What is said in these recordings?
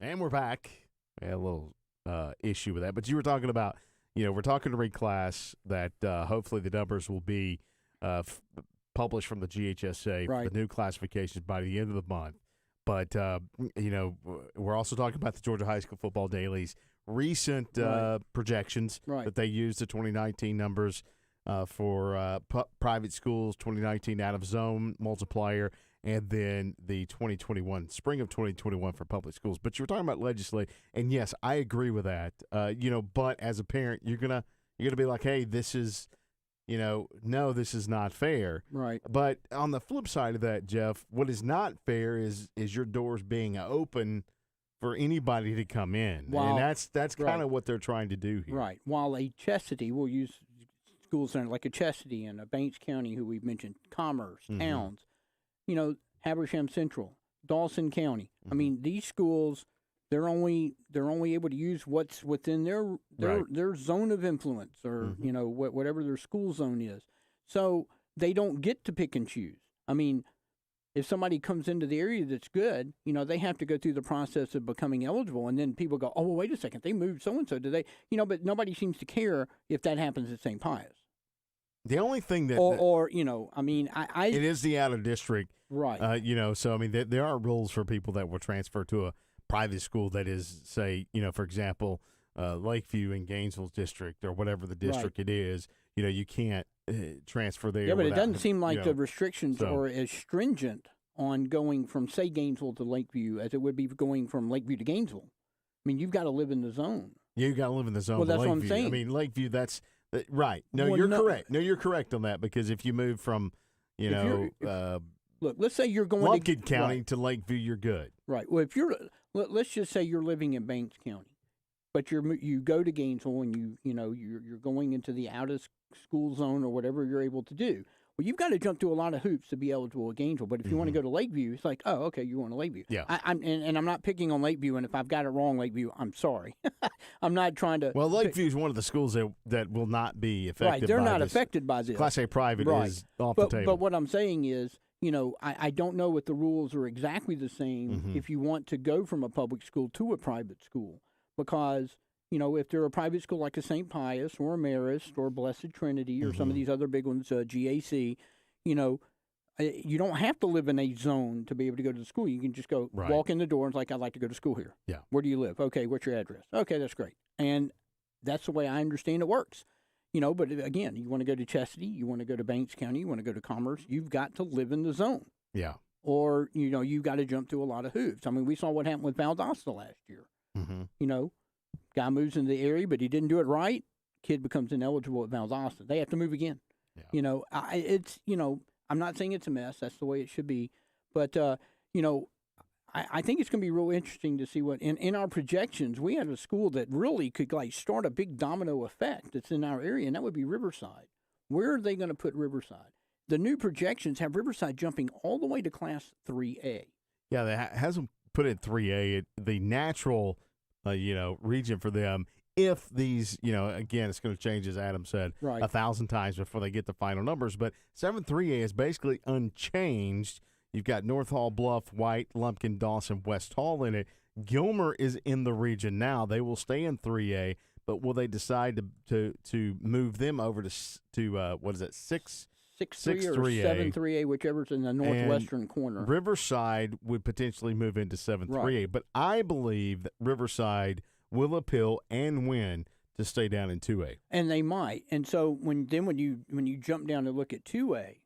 And we're back. We had a little issue with that, but you were talking about, we're talking to reclass that hopefully the numbers will be published from the GHSA for the new classifications by the end of the month. But, we're also talking about the Georgia High School Football Daily's recent projections that they used, the 2019 numbers for private schools, 2019 out-of-zone multiplier, and then the spring of 2021 for public schools. But you were talking about legislate, and yes, I agree with that. But as a parent, you're gonna be like, hey, this is, no, this is not fair. Right. But on the flip side of that, Jeff, what is not fair is your doors being open for anybody to come in, and that's kind of what they're trying to do here. Right. While a Chestatee, we'll use schools like a Chestatee and a Banks County, who we've mentioned, Commerce, Towns. Habersham Central, Dawson County. I mean, these schools, they're only able to use what's within their zone of influence, or whatever their school zone is. So they don't get to pick and choose. I mean, if somebody comes into the area that's good, they have to go through the process of becoming eligible, and then people go, oh, well, wait a second, they moved so and so, did they? But nobody seems to care if that happens at St. Pius. The only thing that it is the out of district, right? So I mean, there are rules for people that will transfer to a private school that is, say, for example, Lakeview in Gainesville's district or whatever the district it is. You can't transfer there. Yeah, but it doesn't seem like the restrictions are as stringent on going from, say, Gainesville to Lakeview as it would be going from Lakeview to Gainesville. I mean, you've got to live in the zone. Yeah, you've got to live in the zone. Well, that's Lakeview. what I'm saying. I mean, Lakeview, that's. Right. No, you're correct. No, you're correct on that, because if you move from, look, let's say you're going Lumpkin County to Lakeview, you're good. Right. Well, let's just say you're living in Banks County, but you go to Gainesville and you're going into the out of school zone or whatever you're able to do. Well, you've got to jump through a lot of hoops to be eligible at Gainesville. But if you want to go to Lakeview, it's like, oh, okay, you're going to Lakeview. Yeah. I'm not picking on Lakeview, and if I've got it wrong, Lakeview, I'm sorry. I'm not trying to. Well, Lakeview is one of the schools that will not be affected. Right, they're not affected by this. Class A private is off the table. But what I'm saying is, I don't know if the rules are exactly the same if you want to go from a public school to a private school, because. If they're a private school like a St. Pius or a Marist or Blessed Trinity or some of these other big ones, GAC, you don't have to live in a zone to be able to go to the school. You can just go walk in the door and it's like, I'd like to go to school here. Yeah. Where do you live? Okay, what's your address? Okay, that's great. And that's the way I understand it works. But again, you want to go to Chestatee, you want to go to Banks County, you want to go to Commerce, you've got to live in the zone. Yeah. Or, you've got to jump through a lot of hoops. I mean, we saw what happened with Valdosta last year. Guy moves into the area, but he didn't do it right. Kid becomes ineligible at Valdosta. They have to move again. Yeah. I'm not saying it's a mess. That's the way it should be. But, I think it's going to be real interesting to see what, in our projections, we had a school that really could start a big domino effect that's in our area, and that would be Riverside. Where are they going to put Riverside? The new projections have Riverside jumping all the way to Class 3A. Yeah, that hasn't put it 3A. The natural region for them, if these, again, it's going to change, as Adam said, 1,000 times before they get the final numbers. But 7-3A is basically unchanged. You've got North Hall, Bluff, White, Lumpkin, Dawson, West Hall in it. Gilmer is in the region now. They will stay in 3A, but will they decide to move them over to what is it, 6-3 or 7-3A, whichever's in the northwestern corner. Riverside would potentially move into 7-3A, but I believe that Riverside will appeal and win to stay down in 2A. And they might. And so when you jump down to look at 2A,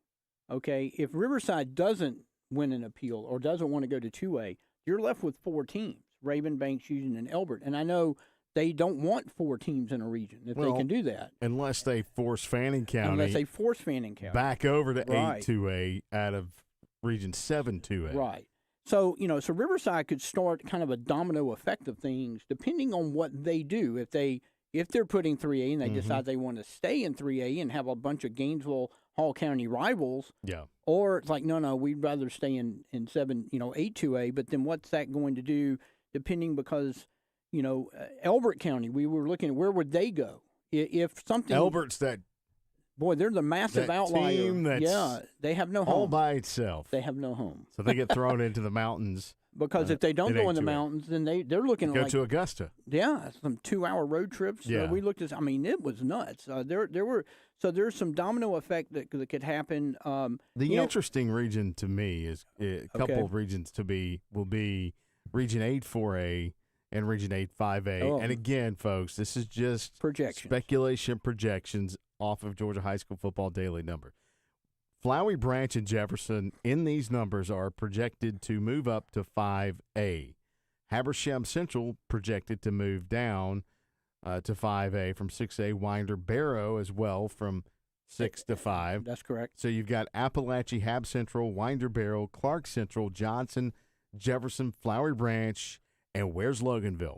okay, if Riverside doesn't win an appeal or doesn't want to go to 2A, you're left with 4 teams: Raven, Banks, Union, and Elbert. And I know they don't want 4 teams in a region if they can do that. Unless they force Fannin County. Back over to 8-2A out of Region 7-2A. Right. So, so Riverside could start kind of a domino effect of things depending on what they do. If they're putting 3A and they decide they want to stay in 3A and have a bunch of Gainesville, Hall County rivals. Yeah. Or it's like, no, we'd rather stay in 8-2A. But then what's that going to do depending, because Elbert County, we were looking at where would they go if something. Elbert's that. Boy, they're the massive outlier. Team that's they have no home. All by itself. They have no home. So they get thrown into the mountains because if they don't go in the mountains, then they're looking at go to Augusta. Yeah, some 2-hour road trips. Yeah. We looked at. I mean, it was nuts. There's some domino effect that could happen. The interesting region to me is a couple of regions will be Region 8 4A and Region 8 5A. Oh. And again, folks, this is just projections. projections off of Georgia High School Football Daily number. Flowery Branch and Jefferson in these numbers are projected to move up to 5A. Habersham Central projected to move down to 5A from 6A. Winder Barrow as well from 6 to 5. That's correct. So you've got Appalachia, Hab Central, Winder Barrow, Clark Central, Johnson, Jefferson, Flowery Branch, and where's Loganville?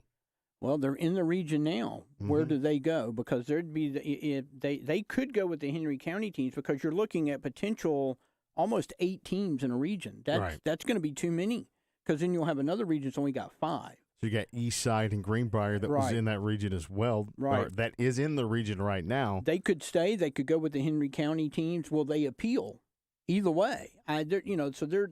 Well, they're in the region now. Mm-hmm. Where do they go? Because there'd be they could go with the Henry County teams because you're looking at potential almost 8 teams in a region. That's going to be too many because then you'll have another region that's only got 5. So you got Eastside and Greenbrier that was in that region as well. Right. Or that is in the region right now. They could stay. They could go with the Henry County teams. Will they appeal? Either way, so they're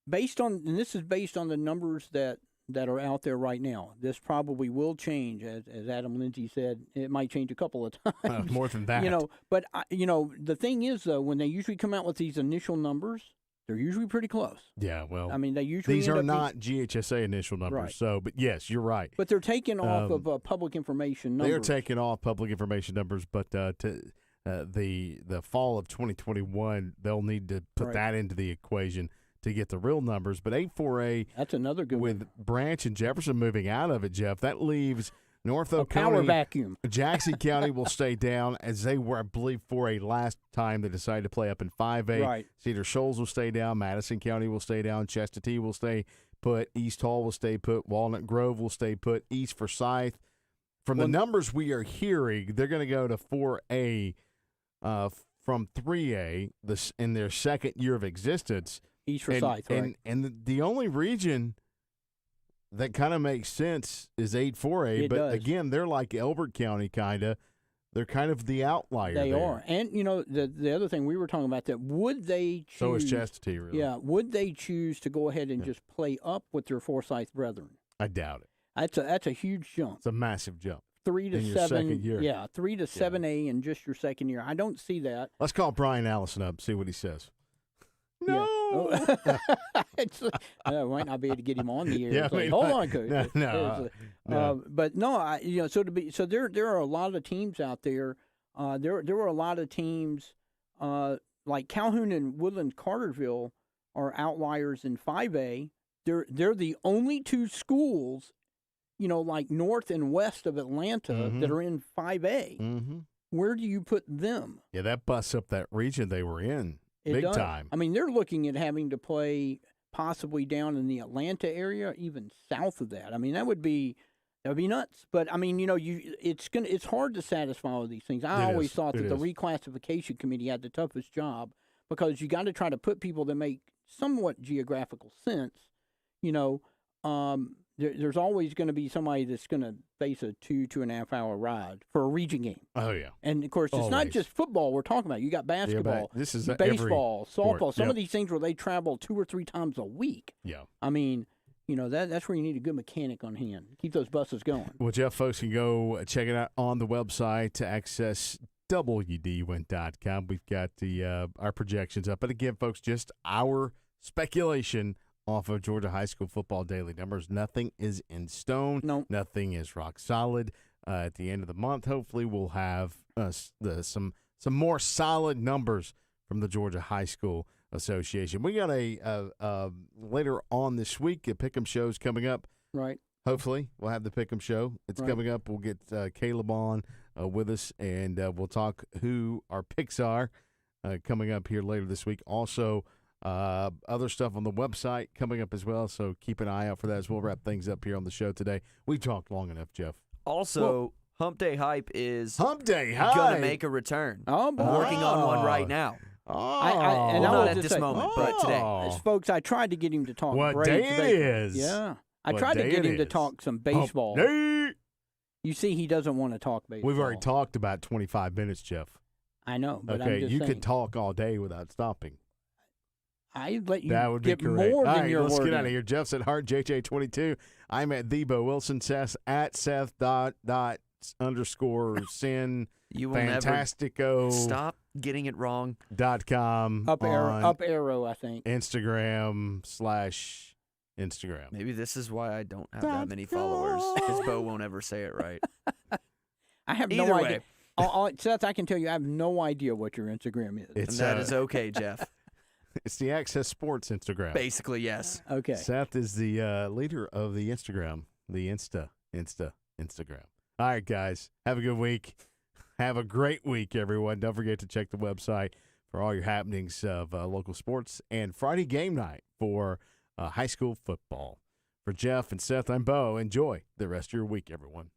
based on, and this is based on the numbers that are out there right now. This probably will change, as Adam Lindsay said. It might change a couple of times. More than that. But the thing is, though, when they usually come out with these initial numbers, they're usually pretty close. Yeah, well, I mean, they usually these are not GHSA initial numbers. Right. So, but yes, you're right. But they're taken off of public information numbers. They're taking off public information numbers, but to the fall of 2021, they'll need to put that into the equation to get the real numbers. But 8-4A, that's another good with one. Branch and Jefferson moving out of it, Jeff, that leaves North Oak County. Power vacuum. Jackson County will stay down as they were, I believe, 4A last time they decided to play up in 5A. Right. Cedar Shoals will stay down. Madison County will stay down. Chestatee will stay put. East Hall will stay put. Walnut Grove will stay put. East Forsyth. From the numbers we are hearing, they're going to go to 4A from 3A in their second year of existence. East Forsyth, right. And the only region that kind of makes sense is 8-4A, but again, they're like Elbert County, kind of. They're kind of the outlier. They are. And, the other thing we were talking about, that would they choose. So is Chestatee, really. Yeah. Would they choose to go ahead and just play up with their Forsyth brethren? I doubt it. That's a huge jump. It's a massive jump. 3 to 7. Your second year. Yeah, 3 to 7A in just your second year. I don't see that. Let's call Brian Allison up, see what he says. No. Yeah. I might not be able to get him on the air. Yeah, hold on, Coach. No. But no, so there are a lot of teams out there. There were a lot of teams like Calhoun and Woodlands Carterville are outliers in 5A. They're the only 2 schools, like north and west of Atlanta that are in 5A. Mm-hmm. Where do you put them? Yeah, that busts up that region they were in. Big time. I mean, they're looking at having to play possibly down in the Atlanta area, even south of that. I mean, that would be nuts. But I mean, it's hard to satisfy all these things. I always thought that the reclassification committee had the toughest job because you got to try to put people that make somewhat geographical sense. There's always going to be somebody that's going to face a 2.5 hour ride for a region game. Oh, yeah. And, of course, it's not just football we're talking about. You got basketball, this is baseball, softball, some of these things where they travel 2 or 3 times a week. Yeah. I mean, that's where you need a good mechanic on hand. Keep those buses going. Well, Jeff, folks can go check it out on the website to access WDWin.com. We've got our projections up. But again, folks, just our speculation off of Georgia High School Football Daily numbers. Nothing is in stone. No. Nothing is rock solid. At the end of the month, hopefully, we'll have some more solid numbers from the Georgia High School Association. We got a later on this week, a Pick'em show's coming up. Right. Hopefully, we'll have the Pick'em show. It's coming up. We'll get Caleb on with us, and we'll talk who our picks are coming up here later this week. Also, other stuff on the website coming up as well, so keep an eye out for that as we'll wrap things up here on the show today. We've talked long enough, Jeff. Also, Hump Day Hype is going to make a return. Oh, boy. I'm working on one right now. And not at this moment, but today. Folks, I tried to get him to talk what Braves day it is. Yeah. I tried to get him to talk some baseball. You see, he doesn't want to talk baseball. We've already talked about 25 minutes, Jeff. I know, but okay, I'm just you saying. could talk all day without stopping. I'd let you That would be get great. more All than right, your let's word get out in. of here. Jeff's at Heart JJ22. I'm at Thebo Wilson. Seth at Seth._sin You will Fantastico. never stop getting it wrong. .com Up on arrow, I think. Instagram/Instagram. Maybe this is why I don't have that many followers, because Bo won't ever say it right. I have Either no way. idea. Seth, I can tell you I have no idea what your Instagram is. And that is okay, Jeff. It's the Access Sports Instagram. Basically, yes. Okay. Seth is the leader of the Instagram, the Instagram. All right, guys. Have a good week. Have a great week, everyone. Don't forget to check the website for all your happenings of local sports and Friday game night for high school football. For Jeff and Seth, I'm Bo. Enjoy the rest of your week, everyone.